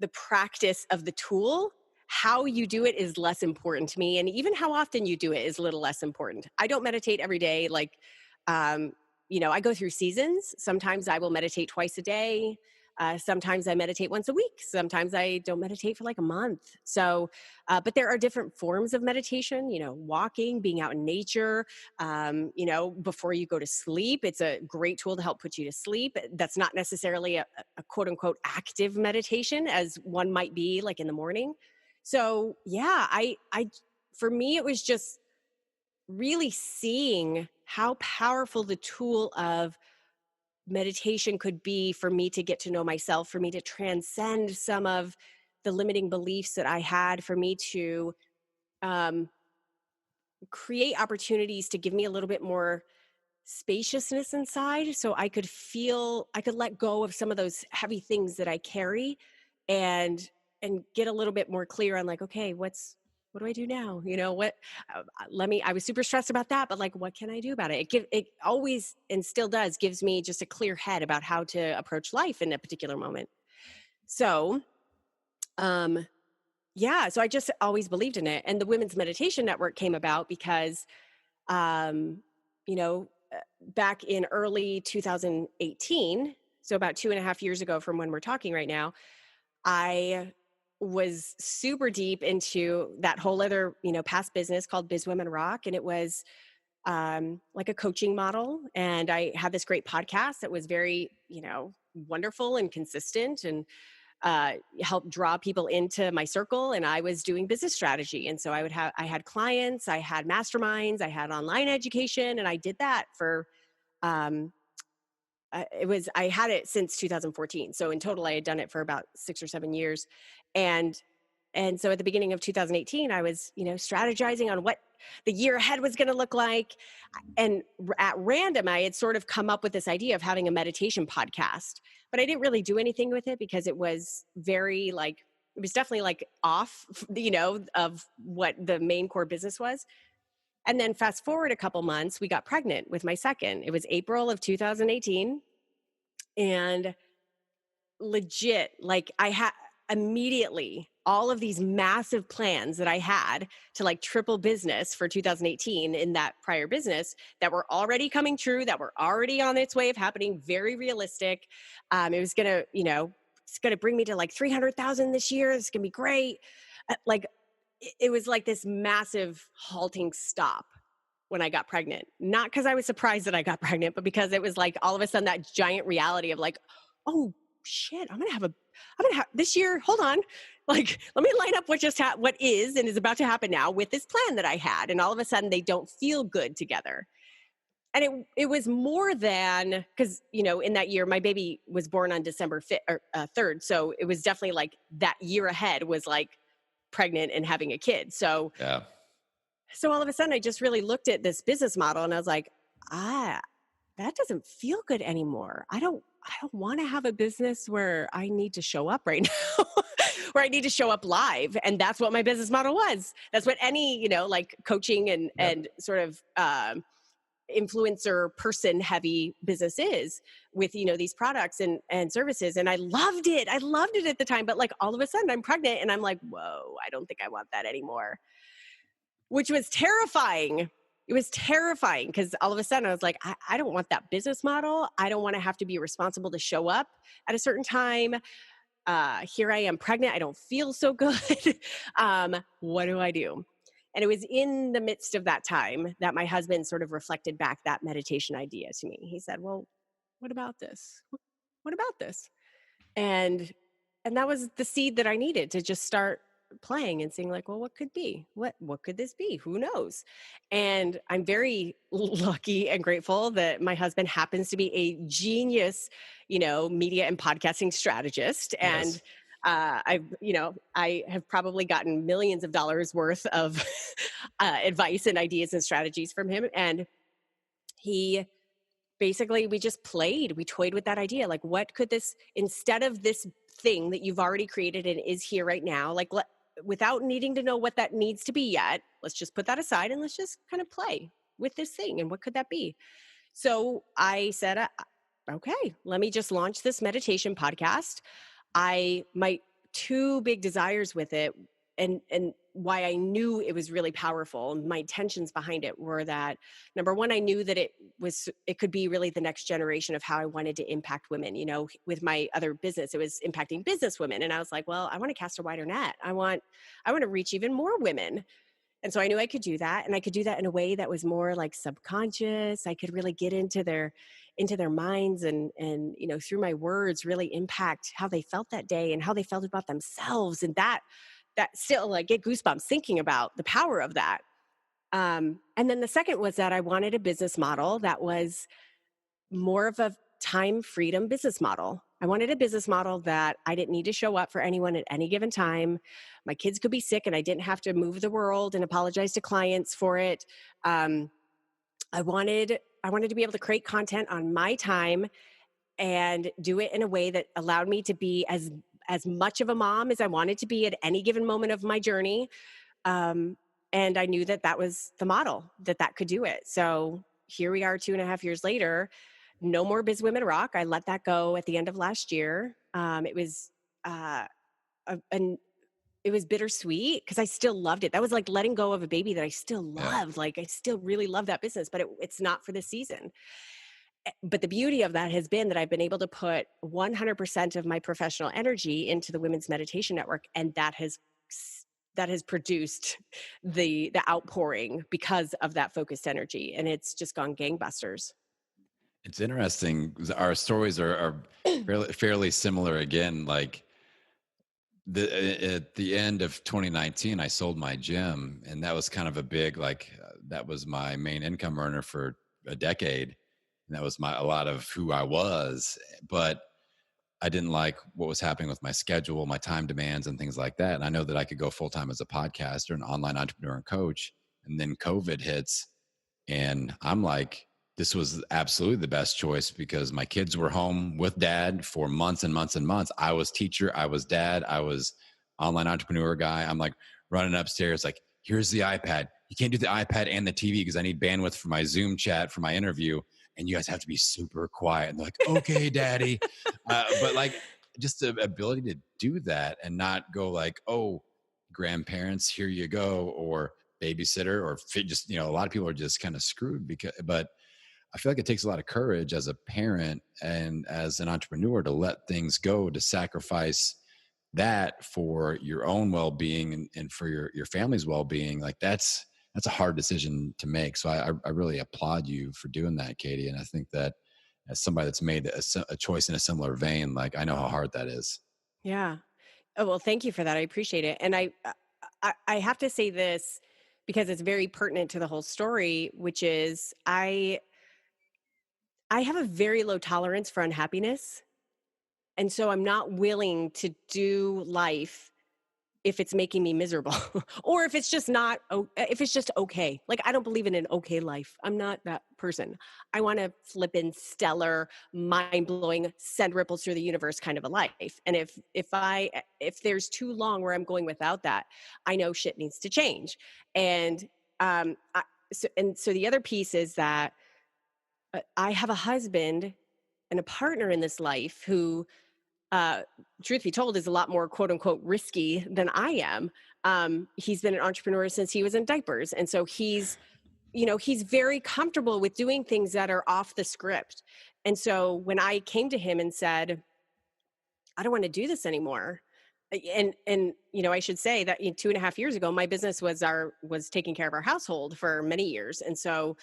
the practice of the tool. How you do it is less important to me. And even how often you do it is a little less important. I don't meditate every day. Um, I go through seasons. Sometimes I will meditate twice a day. Sometimes I meditate once a week. Sometimes I don't meditate for like a month. So, but there are different forms of meditation, walking, being out in nature, before you go to sleep. It's a great tool to help put you to sleep. That's not necessarily a quote unquote active meditation as one might be like in the morning. So yeah, for me, it was just really seeing how powerful the tool of meditation could be for me to get to know myself, for me to transcend some of the limiting beliefs that I had, for me to um, create opportunities to give me a little bit more spaciousness inside so I could let go of some of those heavy things that I carry and get a little bit more clear on like, okay, what do I do now? I was super stressed about that, but like, what can I do about it? It always and still does gives me just a clear head about how to approach life in a particular moment. So, yeah, so I just always believed in it. And the Women's Meditation Network came about because, um, you know, uh, back in early 2018, so about 2.5 years ago from when we're talking right now, I was super deep into that whole other, past business called Biz Women Rock. And it was like a coaching model. And I had this great podcast that was very, wonderful and consistent and helped draw people into my circle. And I was doing business strategy. And so I had clients, I had masterminds, I had online education, and I did that for, um, I had it since 2014. So in total, I had done it for about 6 or 7 years. And, and so at the beginning of 2018, I was, strategizing on what the year ahead was going to look like. And at random, I had sort of come up with this idea of having a meditation podcast, but I didn't really do anything with it because it was very like, it was definitely like off, of what the main core business was. And then fast forward a couple months, we got pregnant with my second. It was April of 2018. And legit, like I had immediately all of these massive plans that I had to like triple business for 2018 in that prior business that were already coming true, that were already on its way of happening, very realistic. It was going to, it's going to bring me to like 300,000 this year. It's going to be great. Like it was like this massive halting stop when I got pregnant. Not because I was surprised that I got pregnant, but because it was like all of a sudden that giant reality of like, oh shit, I'm gonna have this year. Hold on, like let me line up what is and is about to happen now with this plan that I had, and all of a sudden they don't feel good together. And it was more than because in that year my baby was born on December 5th or 3rd, so it was definitely like that year ahead was like pregnant and having a kid. So Yeah. So all of a sudden, I just really looked at this business model and I was like, ah, that doesn't feel good anymore. I don't want to have a business where I need to show up right now, where I need to show up live. And that's what my business model was. That's what any, like coaching and Yep. sort of influencer person heavy business is with, these products and services. And I loved it at the time, but like all of a sudden I'm pregnant and I'm like, whoa, I don't think I want that anymore, which was terrifying. It was terrifying because all of a sudden I was like, I don't want that business model. I don't want to have to be responsible to show up at a certain time. Here I am pregnant. I don't feel so good. What do I do? And it was in the midst of that time that my husband sort of reflected back that meditation idea to me. He said, well, what about this? What about this? And that was the seed that I needed to just start playing and seeing like, well, what could be? What could this be? Who knows? And I'm very lucky and grateful that my husband happens to be a genius, media and podcasting strategist. And Yes. I have probably gotten millions of dollars worth of advice and ideas and strategies from him. And he basically, we toyed with that idea. Like, what could this, instead of this thing that you've already created and is here right now, like, without needing to know what that needs to be yet, let's just put that aside and let's just kind of play with this thing. And what could that be? So I said, okay, let me just launch this meditation podcast. My two big desires with it, and why I knew it was really powerful, and my intentions behind it were that, number one, I knew that it could be really the next generation of how I wanted to impact women. With my other business, it was impacting business women, and I was like, well, I want to cast a wider net. I want to reach even more women. And so I knew I could do that, and I could do that in a way that was more like subconscious. I could really get into their minds, and through my words really impact how they felt that day and how they felt about themselves. And that still, like, get goosebumps thinking about the power of that. And then the second was that I wanted a business model that was more of a time freedom business model. I wanted a business model that I didn't need to show up for anyone at any given time. My kids could be sick and I didn't have to move the world and apologize to clients for it. Um, I wanted to be able to create content on my time and do it in a way that allowed me to be as much of a mom as I wanted to be at any given moment of my journey. Um, and I knew that that was the model, that could do it. So here we are 2.5 years later. No more Biz Women Rock. I let that go at the end of last year. It was and it was bittersweet because I still loved it. That was like letting go of a baby that I still Yeah. loved. Like, I still really love that business, but it's not for this season. But the beauty of that has been that I've been able to put 100% of my professional energy into the Women's Meditation Network, and that has produced the outpouring because of that focused energy, and it's just gone gangbusters. It's interesting. 'Cause our stories are fairly similar again. Like at the end of 2019, I sold my gym, and that was kind of a big, like, that was my main income earner for a decade. And that was a lot of who I was. But I didn't like what was happening with my schedule, my time demands, and things like that. And I know that I could go full time as a podcaster, an online entrepreneur and coach. And then COVID hits, and I'm like, this was absolutely the best choice because my kids were home with dad for months and months and months. I was teacher, I was dad, I was online entrepreneur guy. I'm like running upstairs, like, here's the iPad. You can't do the iPad and the TV because I need bandwidth for my Zoom chat for my interview. And you guys have to be super quiet. And they're like, okay, daddy. But like, just the ability to do that and not go like, oh, grandparents, here you go, or babysitter, or just, a lot of people are just kind of screwed but I feel like it takes a lot of courage as a parent and as an entrepreneur to let things go, to sacrifice that for your own well-being and for your family's well-being. Like that's a hard decision to make. So I really applaud you for doing that, Katie. And I think that as somebody that's made a choice in a similar vein, like, I know how hard that is. Yeah. Oh, well, thank you for that. I appreciate it. And I have to say this because it's very pertinent to the whole story, which is I have a very low tolerance for unhappiness. And so I'm not willing to do life if it's making me miserable or if it's just not, if it's just okay. Like, I don't believe in an okay life. I'm not that person. I want a flippin' stellar, mind blowing, send ripples through the universe kind of a life. And if there's too long where I'm going without that, I know shit needs to change. And, so the other piece is that I have a husband and a partner in this life who, truth be told, is a lot more quote unquote risky than I am. He's been an entrepreneur since he was in diapers. And so he's very comfortable with doing things that are off the script. And so when I came to him and said, I don't want to do this anymore. And I should say that 2.5 years ago, my business was taking care of our household for many years. And so,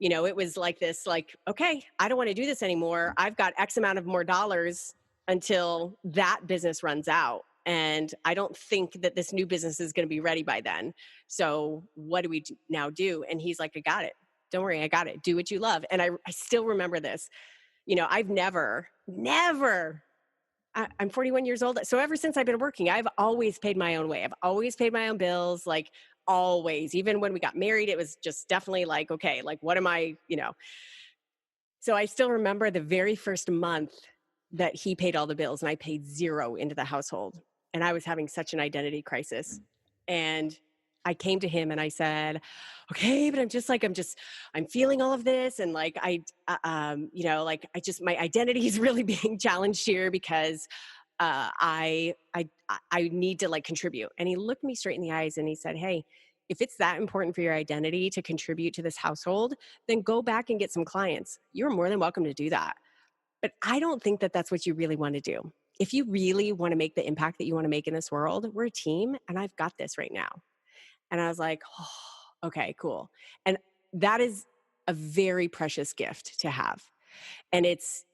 it was like this, like, okay, I don't want to do this anymore. I've got X amount of more dollars until that business runs out. And I don't think that this new business is going to be ready by then. So what do we now do? And he's like, I got it. Don't worry. I got it. Do what you love. And I still remember this. I've never, I'm 41 years old. So ever since I've been working, I've always paid my own way. I've always paid my own bills, like always. Even when we got married, it was just definitely like, okay, like what am I, So I still remember the very first month that he paid all the bills and I paid zero into the household. And I was having such an identity crisis. And I came to him and I said, okay, but I'm feeling all of this. And like, my identity is really being challenged here because I need to like contribute. And he looked me straight in the eyes and he said, hey, if it's that important for your identity to contribute to this household, then go back and get some clients. You're more than welcome to do that. But I don't think that that's what you really want to do. If you really want to make the impact that you want to make in this world, we're a team and I've got this right now. And I was like, oh, okay, cool. And that is a very precious gift to have. And it's,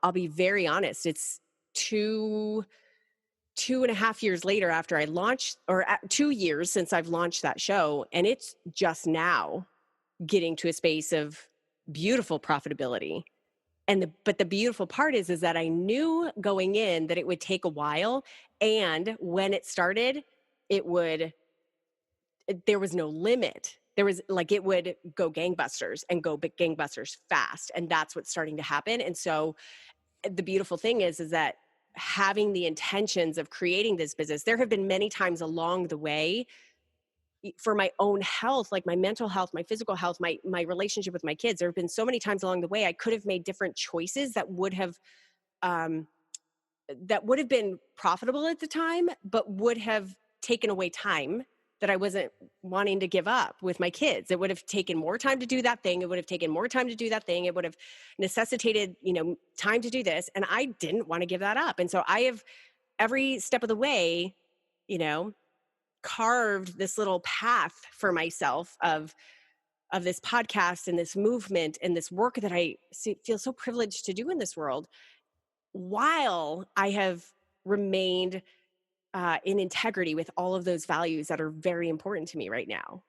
I'll be very honest. It's 2.5 years later after I launched, or 2 years since I've launched that show. And it's just now getting to a space of beautiful profitability. But the beautiful part is that I knew going in that it would take a while. And when it started, there was no limit. There was like, it would go gangbusters and go gangbusters fast. And that's what's starting to happen. And so the beautiful thing is that having the intentions of creating this business, there have been many times along the way for my own health, like my mental health, my physical health, my relationship with my kids. There have been so many times along the way I could have made different choices that would have been profitable at the time, but would have taken away time that I wasn't wanting to give up with my kids. It would have taken more time to do that thing. It would have taken more time to do that thing. It would have necessitated, time to do this. And I didn't want to give that up. And so I have every step of the way, carved this little path for myself of this podcast and this movement and this work that I feel so privileged to do in this world, while I have remained in integrity with all of those values that are very important to me right now,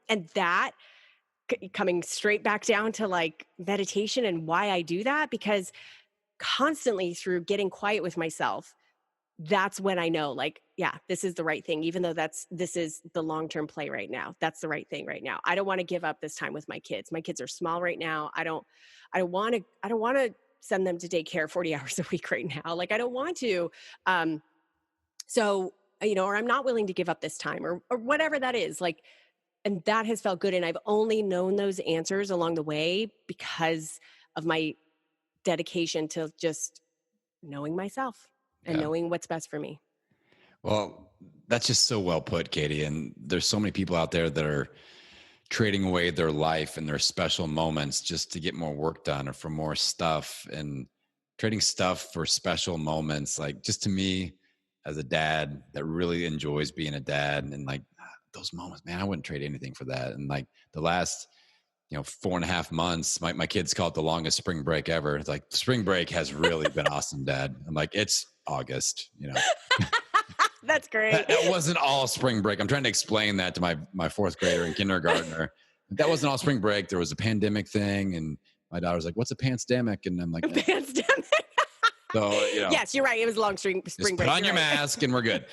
and that coming straight back down to like meditation and why I do that, because constantly through getting quiet with myself, that's when I know, like, yeah, this is the right thing, even though this is the long-term play right now. That's the right thing right now. I don't want to give up this time with my kids. My kids are small right now. I don't want to send them to daycare 40 hours a week right now. Like, I don't want to. So, or I'm not willing to give up this time or whatever that is, like, and that has felt good. And I've only known those answers along the way because of my dedication to just knowing myself and knowing what's best for me. Well, that's just so well put, Katie. And there's so many people out there that are trading away their life and their special moments just to get more work done or for more stuff, and trading stuff for special moments. Like, just to me, as a dad that really enjoys being a dad, and like those moments, man, I wouldn't trade anything for that. And like the last 4.5 months, my kids call it the longest spring break ever. It's like, spring break has really been awesome, Dad. I'm like, it's August, That's great. That wasn't all spring break. I'm trying to explain that to my fourth grader and kindergartner. That wasn't all spring break. There was a pandemic thing, and my daughter's like, "What's a pandemic?" And I'm like, "Pandemic." So yes, you're right. It was a long spring break. Put on your mask, and we're good.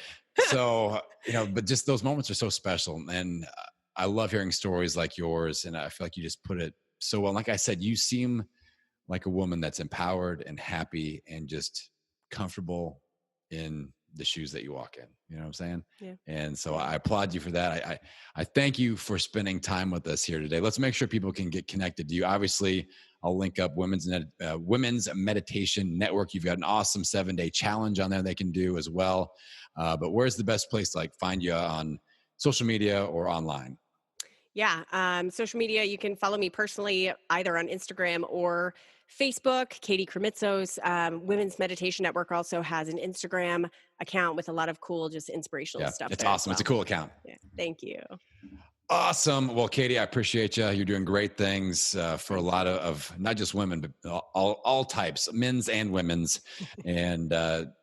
So, but just those moments are so special. And I love hearing stories like yours. And I feel like you just put it so well. Like I said, you seem like a woman that's empowered and happy and just comfortable in the shoes that you walk in. You know what I'm saying? Yeah. And so I applaud you for that. I thank you for spending time with us here today. Let's make sure people can get connected to you. Obviously, I'll link up Women's Meditation Network. You've got an awesome 7-day challenge on there they can do as well. But where's the best place to find you on social media or online? Yeah. Social media, you can follow me personally either on Instagram or Facebook, Katie Krimitsos. Women's Meditation Network also has an Instagram account with a lot of cool, just inspirational stuff. It's awesome. It's a cool account. Yeah. Thank you. Awesome. Well, Katie, I appreciate you. You're doing great things for a lot of not just women, but all types, men's and women's. And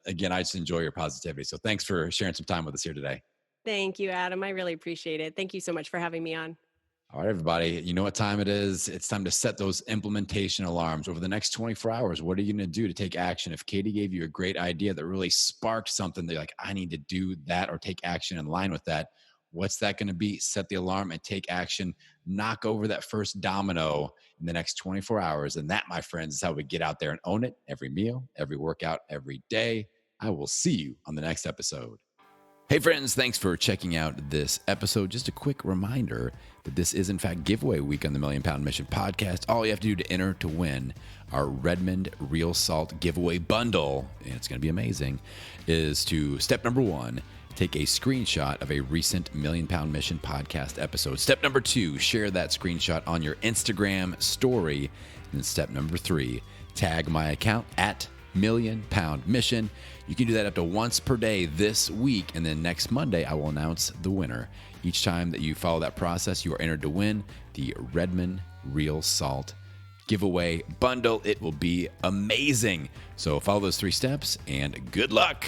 again, I just enjoy your positivity. So thanks for sharing some time with us here today. Thank you, Adam. I really appreciate it. Thank you so much for having me on. All right, everybody. You know what time it is? It's time to set those implementation alarms. Over the next 24 hours, what are you going to do to take action? If Katie gave you a great idea that really sparked something that you're like, I need to do that or take action in line with that, what's that going to be? Set the alarm and take action. Knock over that first domino in the next 24 hours. And that, my friends, is how we get out there and own it every meal, every workout, every day. I will see you on the next episode. Hey friends, thanks for checking out this episode. Just a quick reminder that this is in fact giveaway week on the Million Pound Mission podcast. All you have to do to enter to win our Redmond Real Salt giveaway bundle, and it's going to be amazing, is to step number 1, take a screenshot of a recent Million Pound Mission podcast episode. Step number 2, share that screenshot on your Instagram story. And step number 3, tag my account at Million Pound Mission. You can do that up to once per day this week, and then next Monday I will announce the winner. Each time that you follow that process, you are entered to win the Redmond Real Salt giveaway bundle. It will be amazing. So follow those 3 steps, and good luck.